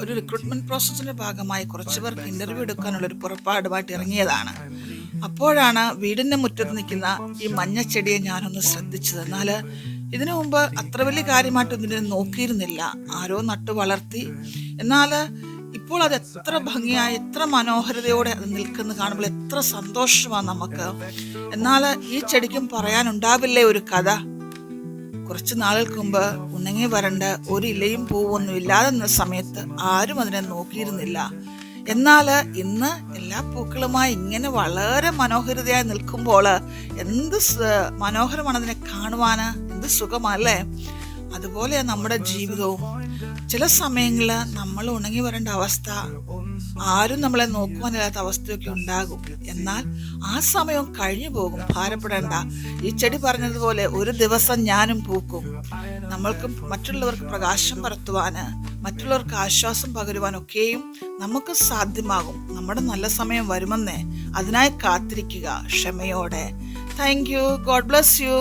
ഒരു റിക്രൂട്ട്മെന്റ് പ്രോസസ്സിന്റെ ഭാഗമായി കുറച്ചു പേർക്ക് ഇന്റർവ്യൂ എടുക്കാനുള്ള ഒരു പുറപ്പാടുമായിട്ട് ഇറങ്ങിയതാണ്. അപ്പോഴാണ് വീടിന്റെ മുറ്റത്ത് നിൽക്കുന്ന ഈ മഞ്ഞച്ചെടിയെ ഞാനൊന്ന് ശ്രദ്ധിച്ചത്. എന്നാൽ ഇതിനു മുമ്പ് അത്ര വലിയ കാര്യമായിട്ടൊന്നും ഇതിനെ നോക്കിയിരുന്നില്ല. ആരോ നട്ടു വളർത്തി. എന്നാൽ ഇപ്പോൾ അത് എത്ര ഭംഗിയായി, എത്ര മനോഹരതയോടെ അത് നിൽക്കുന്ന കാണുമ്പോൾ എത്ര സന്തോഷമാണ് നമുക്ക്. എന്നാൽ ഈ ചെടിക്കും പറയാനുണ്ടാവില്ലേ ഒരു കഥ? കുറച്ച് നാളുകൾക്ക് മുമ്പ് ഉണങ്ങി വരണ്ട ഒരു ഇലയും പൂവൊന്നും ഇല്ലാതെ നിന്ന സമയത്ത് ആരും അതിനെ നോക്കിയിരുന്നില്ല. എന്നാൽ ഇന്ന് എല്ലാ പൂക്കളുമായി ഇങ്ങനെ വളരെ മനോഹരതയായി നിൽക്കുമ്പോൾ എന്ത് മനോഹരമാണ് അതിനെ കാണുവാൻ, എന്ത് സുഖമല്ലേ? അതുപോലെ നമ്മുടെ ജീവിതവും ചില സമയങ്ങളിൽ നമ്മൾ ഉണങ്ങി വരേണ്ട അവസ്ഥ, ആരും നമ്മളെ നോക്കുവാനില്ലാത്ത അവസ്ഥയൊക്കെ ഉണ്ടാകും. എന്നാൽ ആ സമയം കഴിഞ്ഞു പോകും, ഭാരപ്പെടേണ്ട. ഈ ചെടി പറഞ്ഞതുപോലെ ഒരു ദിവസം ഞാനും പൂക്കും. നമ്മൾക്കും മറ്റുള്ളവർക്ക് പ്രകാശം പരത്തുവാന്, മറ്റുള്ളവർക്ക് ആശ്വാസം പകരുവാനൊക്കെയും നമുക്ക് സാധ്യമാകും. നമ്മുടെ നല്ല സമയം വരുമെന്നേ. അതിനായി കാത്തിരിക്കുക ക്ഷമയോടെ. Thank you. God bless you.